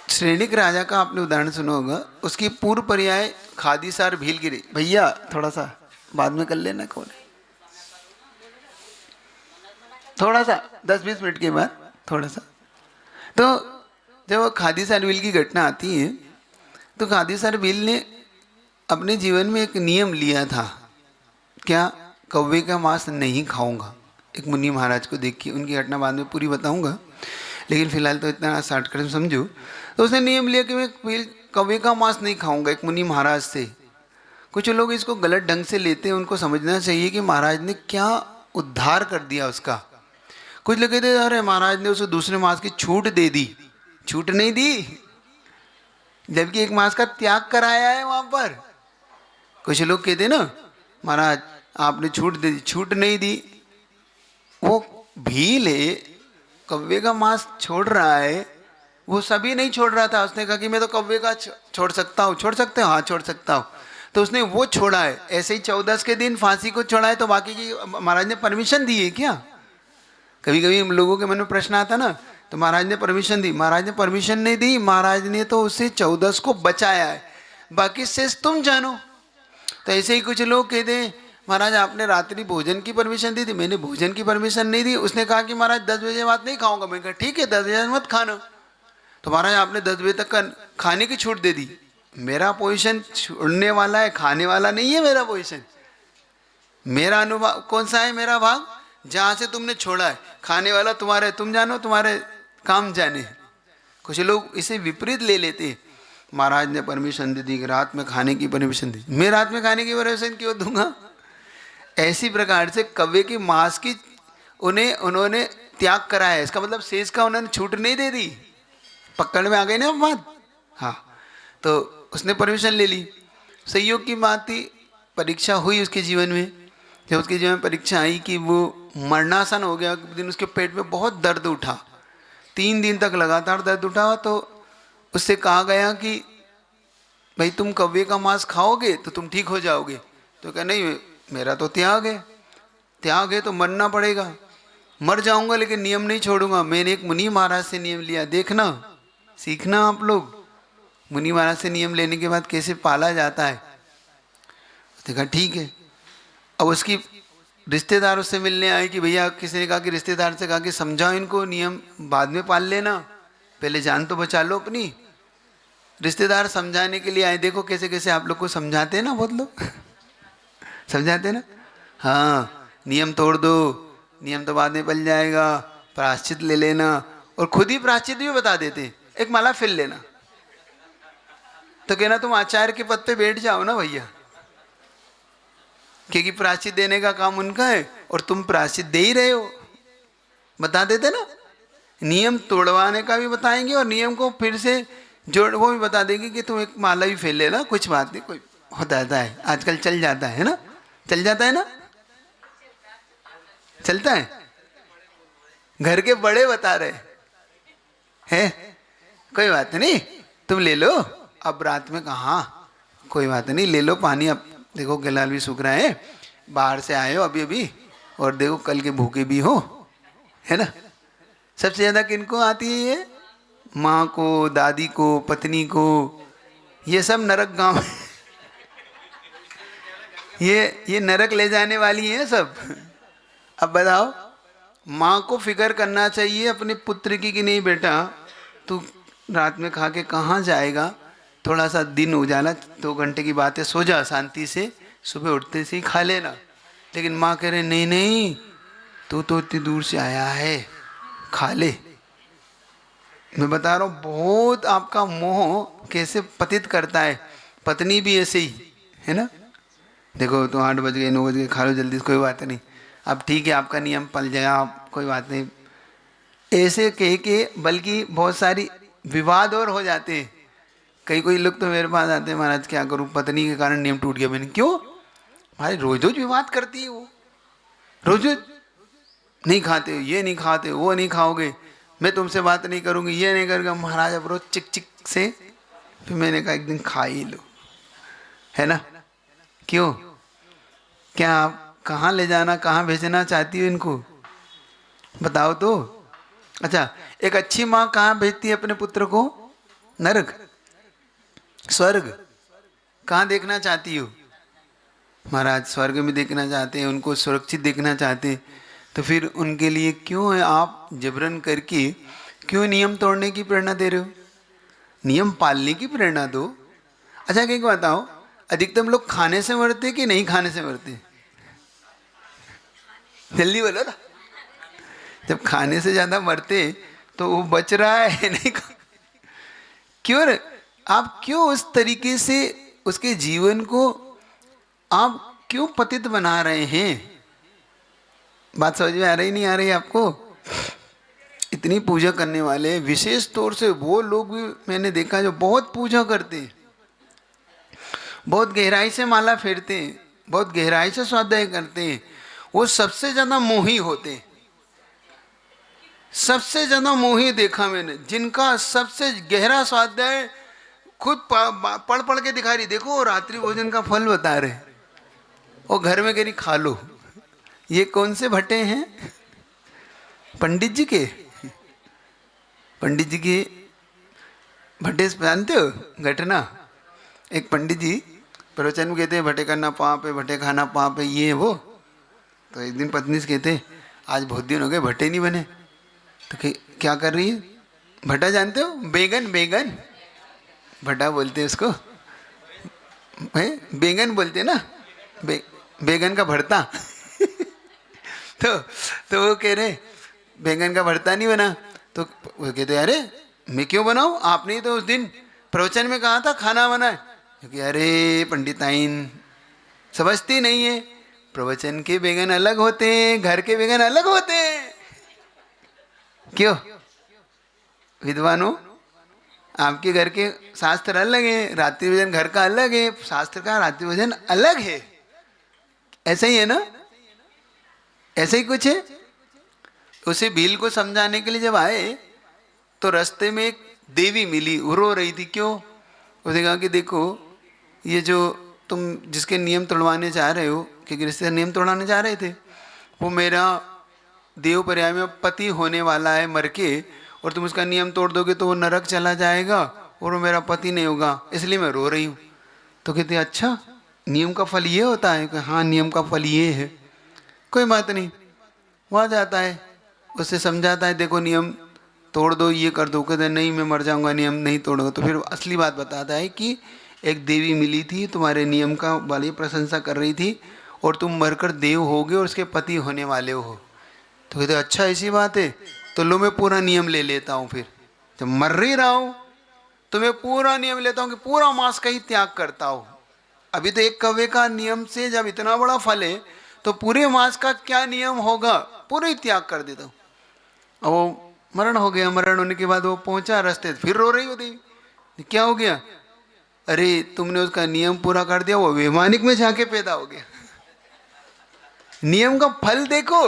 श्रेणिक राजा का आपने उदाहरण सुना होगा, उसकी पूर्व पर्याय खादीसार भीलगिरी। भैया थोड़ा सा बाद में कर लेना, कौन है, थोड़ा सा 10-20 मिनट के बाद थोड़ा सा। तो जब खादीसार भील की घटना आती है तो खादीसार भील ने अपने जीवन में एक नियम लिया था, क्या, कौवे का मांस नहीं खाऊंगा। एक मुनि महाराज को देखिए, उनकी घटना बाद में पूरी बताऊंगा, लेकिन फिलहाल तो इतना शॉर्टकट समझो। तो उसने नियम लिया कि मैं कौवे का मांस नहीं खाऊंगा, एक मुनि महाराज से। कुछ लोग इसको गलत ढंग से लेते हैं, उनको समझना चाहिए कि महाराज ने क्या उद्धार कर दिया उसका। कुछ लोग कहते अरे महाराज ने उसे दूसरे मांस की छूट दे दी। छूट नहीं दी, जबकि एक मांस का त्याग कराया है वहां पर। कुछ लोग कहते ना महाराज आपने छूट दे दी, छूट नहीं दी। वो भील है, कौवे का मांस छोड़ रहा है, वो सभी नहीं छोड़ रहा था। उसने कहा कि मैं तो कौवे का छोड़ सकता हूँ। छोड़ सकते हो? हाँ छोड़ सकता हूँ। तो उसने वो छोड़ा है। ऐसे ही 14 के दिन फांसी को छोड़ा है, तो बाकी की महाराज ने परमिशन दी है क्या? कभी कभी हम लोगों के मन में प्रश्न आता ना, तो महाराज ने परमिशन दी। महाराज ने परमिशन नहीं दी, महाराज ने तो उसे 14 को बचाया है, बाकी शेष तुम जानो। तो ऐसे ही कुछ लोग कहते हैं महाराज आपने रात्रि भोजन की परमिशन दी थी, मैंने भोजन की परमिशन नहीं दी। उसने कहा कि महाराज 10 बजे बाद नहीं खाऊंगा। मैंने कहा ठीक है 10 बजे मत खाना। तो महाराज आपने 10 बजे तक का खाने की छूट दे दी। मेरा पोजीशन छोड़ने वाला है, खाने वाला नहीं है मेरा पोजीशन। मेरा अनुभव कौन सा है? मेरा भाग जहाँ से तुमने छोड़ा है। खाने वाला तुम्हारे, तुम जानो, तुम्हारे काम जाने। कुछ लोग इसे विपरीत ले लेते हैं। महाराज ने परमिशन दे दी, रात में खाने की परमिशन दी, मैं रात में खाने की परमिशन क्यों दूंगा? ऐसी प्रकार से कौवे की मांस की उन्होंने त्याग करा है। इसका मतलब शेष का उन्होंने छूट नहीं दे दी। पकड़ में आ गई ना बात। हाँ, तो उसने परमिशन ले ली। संयोग की बात थी, परीक्षा हुई उसके जीवन में। जब उसके जीवन में परीक्षा आई कि वो मरणासन हो गया, एक दिन उसके पेट में बहुत दर्द उठा, 3 दिन तक लगातार दर्द उठा। तो उससे कहा गया कि भाई तुम कौवे का मांस खाओगे तो तुम ठीक हो जाओगे। तो कहा नहीं मेरा तो त्याग है। त्याग है तो मरना पड़ेगा, मर जाऊंगा लेकिन नियम नहीं छोड़ूंगा। मैंने एक मुनि महाराज से नियम लिया, देखना सीखना आप लोग, मुनि महाराज से नियम लेने के बाद कैसे पाला जाता है। देखा ठीक है। अब उसकी रिश्तेदारों से मिलने आए कि भैया, किसी ने कहा कि रिश्तेदार से कहा कि समझाओ इनको, नियम बाद में पाल लेना, पहले जान तो बचा लो अपनी। रिश्तेदार समझाने के लिए आए, देखो कैसे कैसे आप लोग को समझाते हैं ना बहुत लोग समझाते हैं ना, हाँ नियम तोड़ दो, नियम तो बाद में पल जाएगा, प्रायश्चित ले लेना, और खुद ही प्रायश्चित भी बता देते, एक माला फिर लेना। तो कहना तुम आचार्य के पद पे बैठ जाओ ना भैया, क्योंकि प्रायश्चित देने का काम उनका है और तुम प्रायश्चित दे ही रहे हो। बता देते ना, नियम तोड़वाने का भी बताएंगे और नियम को फिर से जोड़ वो भी बता देंगे कि तुम एक माला भी फेर लेना, कुछ बात नहीं, कोई हो जाता है, आजकल चल जाता है ना, चल जाता है ना, चलता है। घर के बड़े बता रहे हैं, कोई बात नहीं, तुम ले लो। अब रात में कहा कोई बात नहीं, ले लो पानी, अब देखो गिलाल भी सूख रहा है, बाहर से आए हो अभी अभी, और देखो कल के भूखे भी हो, है ना। सबसे ज्यादा किनको आती है ये? माँ को, दादी को, पत्नी को, ये सब नरक गांव ये नरक ले जाने वाली है सब। अब बताओ, माँ को फिक्र करना चाहिए अपने पुत्र की कि नहीं बेटा तू रात में खा के कहाँ जाएगा, थोड़ा सा दिन उजाला 2 घंटे की बात है, सो जा शांति से, सुबह उठते से ही खा लेना। लेकिन माँ कह रहे नहीं नहीं, तू तो इतनी दूर से आया है, खा ले। मैं बता रहा हूँ बहुत आपका मोह कैसे पतित करता है। पत्नी भी ऐसे ही है ना, देखो तो 8 बज गए 9 बज गए, खा लो जल्दी से, कोई बात नहीं, अब ठीक है आपका नियम पल जाएगा, आप कोई बात नहीं, ऐसे कह के बल्कि बहुत सारी विवाद और हो जाते हैं। कोई लोग तो मेरे पास आते हैं, महाराज क्या करूं, पत्नी के कारण नियम टूट गया। मैंने क्यों, भाई रोज रोज विवाद करती है वो, रोज रोज नहीं खाते हो, ये नहीं खाते हो, वो नहीं खाओगे, मैं तुमसे बात नहीं करूंगी, ये नहीं करूँगा। महाराज अब रोज चिक चिक से, फिर मैंने कहा एक दिन खा ही लो, है ना। क्यों, क्या आप कहाँ ले जाना, कहाँ भेजना चाहती हो इनको, बताओ तो। अच्छा, एक अच्छी माँ कहाँ भेजती है अपने पुत्र को? नरक, स्वर्ग कहाँ देखना चाहती हो? महाराज स्वर्ग में देखना चाहते हैं, उनको सुरक्षित देखना चाहते हैं, तो फिर उनके लिए क्यों है आप जबरन करके क्यों नियम तोड़ने की प्रेरणा दे रहे हो? नियम पालने की प्रेरणा दो। अच्छा एक बताओ, अधिकतम लोग खाने से मरते कि नहीं खाने से मरते? जल्दी बोलो ना। जब खाने से ज्यादा मरते तो वो बच रहा है नहीं क्यों रे? आप क्यों उस तरीके से उसके जीवन को आप क्यों पतित बना रहे हैं? बात समझ में आ रही नहीं आ रही आपको? इतनी पूजा करने वाले, विशेष तौर से वो लोग भी मैंने देखा जो बहुत पूजा करते हैं, बहुत गहराई से माला फेरते हैं, बहुत गहराई से स्वाध्याय करते हैं, वो सबसे ज्यादा मोही होते हैं। सबसे ज्यादा मोही देखा मैंने, जिनका सबसे गहरा स्वाध्याय खुद पढ़ पढ़ के दिखा रही, देखो रात्रि भोजन का फल बता रहे, और घर में कह रही खा लो। ये कौन से भट्टे हैं? पंडित जी के, पंडित जी के भट्टे जानते हो घटना? एक पंडित जी प्रवचन में कहते हैं भट्टे करना पाप है, भट्टे खाना पाप है, ये है वो। तो एक दिन पत्नी से कहते आज बहुत दिन हो गए भट्टे नहीं बने, तो क्या कर रही है? भट्टा जानते हो? बेगन, बेगन भट्टा बोलते हैं उसको, बेगन बोलते हैं ना, बेगन का भरता तो वो कह रहे बैंगन का भरता नहीं बना, तो वो कहते अरे मैं क्यों बनाऊं, आपने तो उस दिन प्रवचन में कहा था खाना बना है। क्योंकि अरे पंडिताइन समझती नहीं है, प्रवचन के बैंगन अलग होते हैं, घर के बैंगन अलग होते हैं। क्यों विद्वानों, आपके घर के शास्त्र अलग है, रात्रि भोजन घर का अलग है, शास्त्र का रात्रि भोजन अलग है। ऐसा ही है ना, ऐसा ही कुछ है। उसे भील को समझाने के लिए जब आए तो रास्ते में एक देवी मिली, वो रो रही थी। क्यों? उसने कहा कि देखो ये जो तुम जिसके नियम तोड़वाने चाह रहे हो, क्योंकि रिश्तेदार नियम तोड़वाने जा रहे थे, वो मेरा देव पर्याय में पति होने वाला है मर के, और तुम उसका नियम तोड़ दोगे तो वो नरक चला जाएगा और वो मेरा पति नहीं होगा, इसलिए मैं रो रही हूँ। तो कहते अच्छा, नियम का फल ये होता है? कि हाँ, नियम का फल ये है। कोई बात नहीं, वहाँ जाता है, उससे समझाता है देखो नियम तोड़ दो, ये कर दो। कहते नहीं, मैं मर जाऊंगा, नियम नहीं तोड़ोगे। तो फिर असली बात बताता है कि एक देवी मिली थी, तुम्हारे नियम का वाली प्रशंसा कर रही थी, और तुम मरकर देव होगे और उसके पति होने वाले हो। तो कहते अच्छा ऐसी बात है, तो लो मैं पूरा नियम ले लेता हूँ। फिर जब मर ही रहा हूँ तो मैं पूरा नियम लेता हूँ कि पूरा मांस का ही त्याग करता हूँ। अभी तो एक कौवे का नियम से जब इतना बड़ा फल है, तो पूरे मांस का क्या नियम होगा, पूरा ही त्याग कर देता हूँ। अब वो मरण हो गया। मरण होने के बाद वो पहुंचा रास्ते, फिर रो रही हो देवी, क्या हो गया? अरे तुमने उसका नियम पूरा कर दिया, वो वैमानिक में जाके पैदा हो गया। नियम का फल देखो,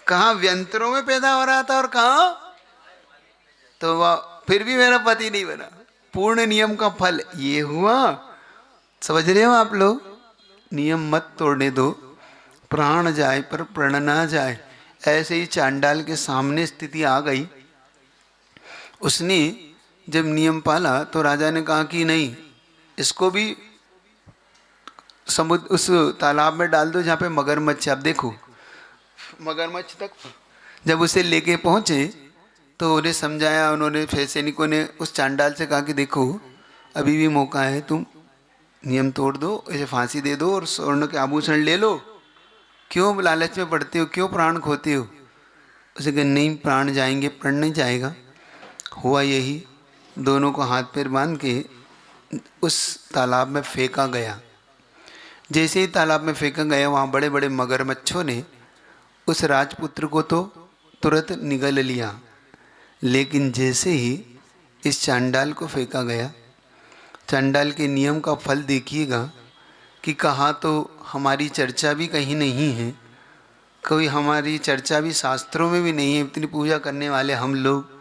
कहाँ व्यंतरों में पैदा हो रहा था और कहाँ, तो वह फिर भी मेरा पति नहीं बना। पूर्ण नियम का फल ये हुआ। समझ रहे हो आप लोग? नियम मत तोड़ने दो, प्राण जाए पर प्रण ना जाए। ऐसे ही चांडाल के सामने स्थिति आ गई। उसने जब नियम पाला तो राजा ने कहा कि नहीं, इसको भी समुद्र उस तालाब में डाल दो जहाँ पे मगरमच्छ। आप देखो, मगरमच्छ तक जब उसे लेके पहुंचे तो उन्हें समझाया। उन्होंने, फिर सैनिकों ने उस चांडाल से कहा कि देखो अभी भी मौका है, तुम नियम तोड़ दो, इसे फांसी दे दो और स्वर्ण के आभूषण ले लो। क्यों लालच में पड़ते हो, क्यों प्राण खोते हो? उसे कहा नहीं, प्राण जाएंगे, प्रण नहीं जाएगा। हुआ यही, दोनों को हाथ पैर बांध के उस तालाब में फेंका गया। जैसे ही तालाब में फेंका गया, वहाँ बड़े बड़े मगरमच्छों ने उस राजपुत्र को तो तुरंत निगल लिया, लेकिन जैसे ही इस चांडाल को फेंका गया, चांडाल के नियम का फल देखिएगा कि कहाँ तो हमारी चर्चा भी कहीं नहीं है, कोई हमारी चर्चा भी शास्त्रों में भी नहीं है। इतनी पूजा करने वाले हम लोग,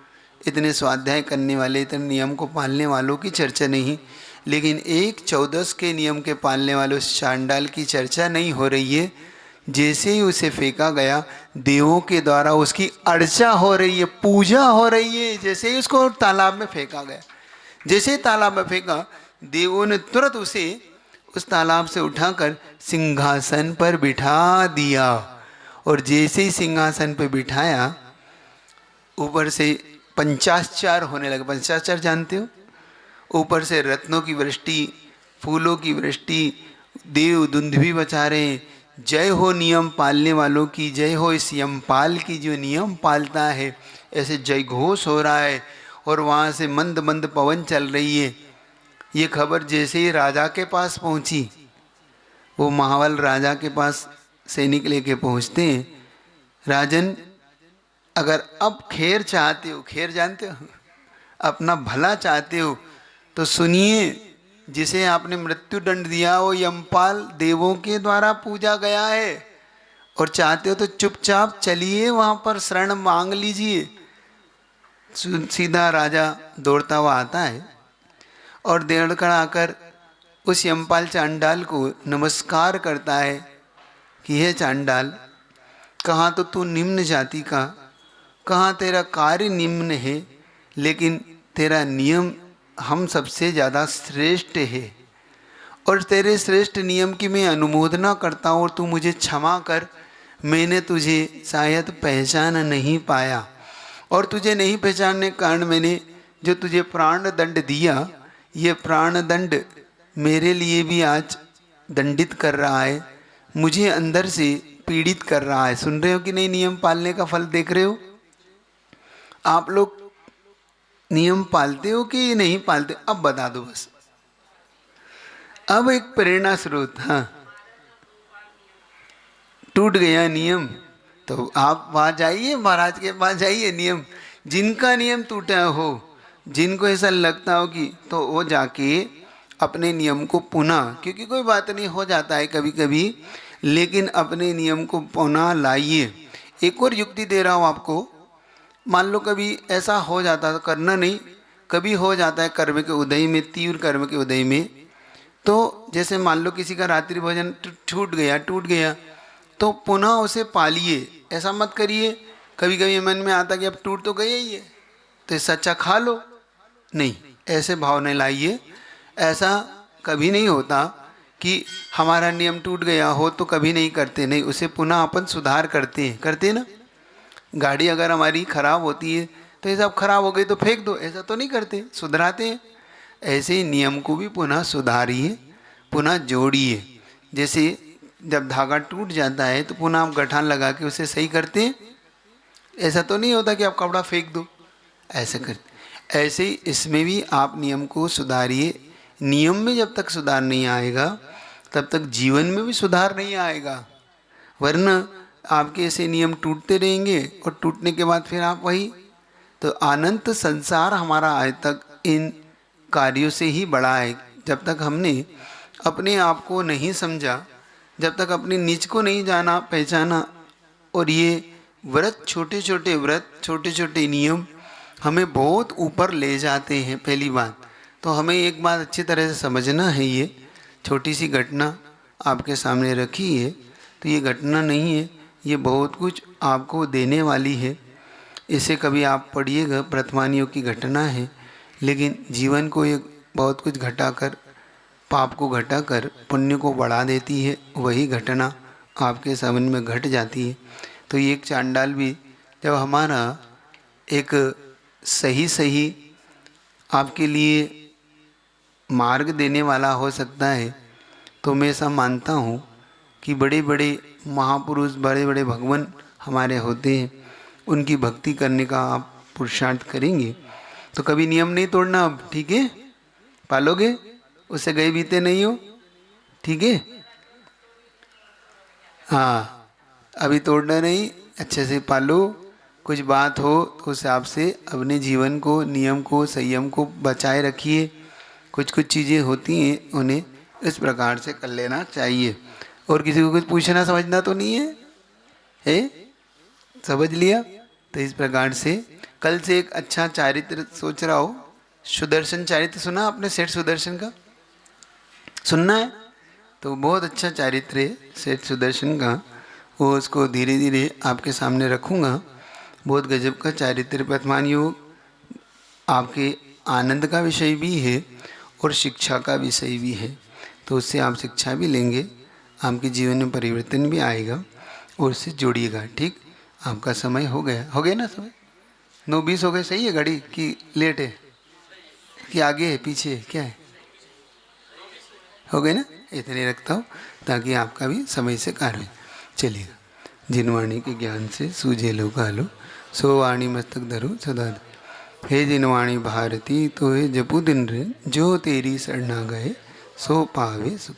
इतने स्वाध्याय करने वाले, इतने नियम को पालने वालों की चर्चा नहीं, लेकिन एक 14 के नियम के पालने वाले उस चांडाल की चर्चा नहीं हो रही है। जैसे ही उसे फेंका गया, देवों के द्वारा उसकी अर्चा हो रही है, पूजा हो रही है। जैसे ही उसको तालाब में फेंका गया, जैसे ही तालाब में फेंका, देवों ने तुरंत उसे उस तालाब से उठाकर सिंहासन पर बिठा दिया। और जैसे ही सिंहासन पर बिठाया, ऊपर से पंचाचार होने लगे। पंचाचार जानते हो? ऊपर से रत्नों की वृष्टि, फूलों की वृष्टि, देव दुंदुभी बजा रहे हैं, जय हो नियम पालने वालों की, जय हो इस यमपाल की जो नियम पालता है। ऐसे जय घोष हो रहा है और वहाँ से मंद मंद पवन चल रही है। ये खबर जैसे ही राजा के पास पहुँची, वो महावल राजा के पास सैनिक लेके पहुँचते हैं। राजन, अगर अब खैर चाहते हो, खैर जानते हो, अपना भला चाहते हो, तो सुनिए, जिसे आपने मृत्यु दंड दिया वो यमपाल देवों के द्वारा पूजा गया है। और चाहते हो तो चुपचाप चलिए, वहां पर शरण मांग लीजिए। सीधा राजा दौड़ता हुआ आता है और दौड़कर आकर उस यमपाल चांडाल को नमस्कार करता है कि हे चांडाल, कहाँ तो तू निम्न जाति का, कहाँ तेरा कार्य निम्न है, लेकिन तेरा नियम हम सबसे ज़्यादा श्रेष्ठ है। और तेरे श्रेष्ठ नियम की मैं अनुमोदना करता हूँ और तू मुझे क्षमा कर। मैंने तुझे शायद पहचान नहीं पाया, और तुझे नहीं पहचानने के कारण मैंने जो तुझे प्राण दंड दिया, ये प्राण दंड मेरे लिए भी आज दंडित कर रहा है, मुझे अंदर से पीड़ित कर रहा है। सुन रहे हो कि नहीं? नियम पालने का फल देख रहे हो? आप लोग नियम पालते हो कि नहीं पालते? अब बता दो बस। अब एक प्रेरणा स्रोत, हाँ, टूट गया नियम, तो आप वहां जाइए, महाराज के पास जाइए। नियम, जिनका नियम टूटा हो, जिनको ऐसा लगता हो कि, तो वो जाके अपने नियम को पुनः, क्योंकि कोई बात नहीं, हो जाता है कभी कभी, लेकिन अपने नियम को पुनः लाइए। एक और युक्ति दे रहा हूँ आपको। मान लो कभी ऐसा हो जाता है, तो करना नहीं, कभी हो जाता है कर्म के उदय में, तीव्र कर्म के उदय में, तो जैसे मान लो किसी का रात्रि भोजन टूट गया, तो पुनः उसे पालिए। ऐसा मत करिए कभी कभी मन में आता कि अब टूट तो गया ही है तो इससे अच्छा खा लो, नहीं, ऐसे भाव नहीं लाइए। ऐसा कभी नहीं होता कि हमारा नियम टूट गया हो तो कभी नहीं करते, नहीं, उसे पुनः अपन सुधार करते हैं ना। गाड़ी अगर हमारी खराब होती है तो ये सब खराब हो गई तो फेंक दो, ऐसा तो नहीं करते, सुधराते हैं। ऐसे ही नियम को भी पुनः सुधारिए, पुनः जोड़िए। जैसे जब धागा टूट जाता है तो पुनः आप गठान लगा के उसे सही करते हैं, ऐसा तो नहीं होता कि आप कपड़ा फेंक दो, ऐसे करते। ऐसे ही इसमें भी आप नियम को सुधारिए। नियम में जब तक सुधार नहीं आएगा तब तक जीवन में भी सुधार नहीं आएगा, वरना आपके ऐसे नियम टूटते रहेंगे और टूटने के बाद फिर आप वही, तो अनंत संसार हमारा आज तक इन कार्यों से ही बड़ा है। जब तक हमने अपने आप को नहीं समझा, जब तक अपने निज को नहीं जाना पहचाना, और ये व्रत छोटे छोटे नियम हमें बहुत ऊपर ले जाते हैं। पहली बात तो हमें एक बात अच्छी तरह से समझना है, ये छोटी सी घटना आपके सामने रखी है तो ये घटना नहीं है, ये बहुत कुछ आपको देने वाली है। इसे कभी आप पढ़िएगा, प्रथमानियों की घटना है, लेकिन जीवन को एक बहुत कुछ घटाकर, पाप को घटाकर पुण्य को बढ़ा देती है। वही घटना आपके सामने में घट जाती है। तो ये एक चांडाल भी जब हमारा एक सही आपके लिए मार्ग देने वाला हो सकता है, तो मैं ऐसा मानता हूँ कि बड़े बड़े महापुरुष, बड़े बड़े भगवान हमारे होते हैं, उनकी भक्ति करने का आप पुरुषार्थ करेंगे तो कभी नियम नहीं तोड़ना। अब ठीक है, पालोगे, उससे गए बीते नहीं हो, ठीक है। हाँ, अभी तोड़ना नहीं, अच्छे से पालो। कुछ बात हो तो उस हिसाब से अपने जीवन को, नियम को, संयम को बचाए रखिए। कुछ चीज़ें होती हैं उन्हें इस प्रकार से कर लेना चाहिए। और किसी को कुछ पूछना समझना तो नहीं है, समझ लिया। तो इस प्रकार से कल से एक अच्छा चारित्र सोच रहा हो, सुदर्शन चारित्र सुना आपने? सेठ सुदर्शन का सुनना है? तो बहुत अच्छा चारित्र है सेठ सुदर्शन का, वो उसको धीरे धीरे आपके सामने रखूँगा। बहुत गजब का चारित्र। प्रथमान योग आपके आनंद का विषय भी है और शिक्षा का विषय भी है, तो उससे आप शिक्षा भी लेंगे, आपके जीवन में परिवर्तन भी आएगा और उससे जोड़िएगा। ठीक, आपका समय हो गया ना? समय 9:20 हो गए, सही है घड़ी कि लेट है कि आगे है पीछे है, क्या है? हो गए ना? इतने रखता हूँ ताकि आपका भी समय से कार्य चलेगा। जिन वाणी के ज्ञान से सूझे लो कालो, सो वाणी मस्तक धरो सदा। हे जिन वाणी भारती तो हे जपू दिन रे, जो तेरी शरणा गए सो पावे सुख।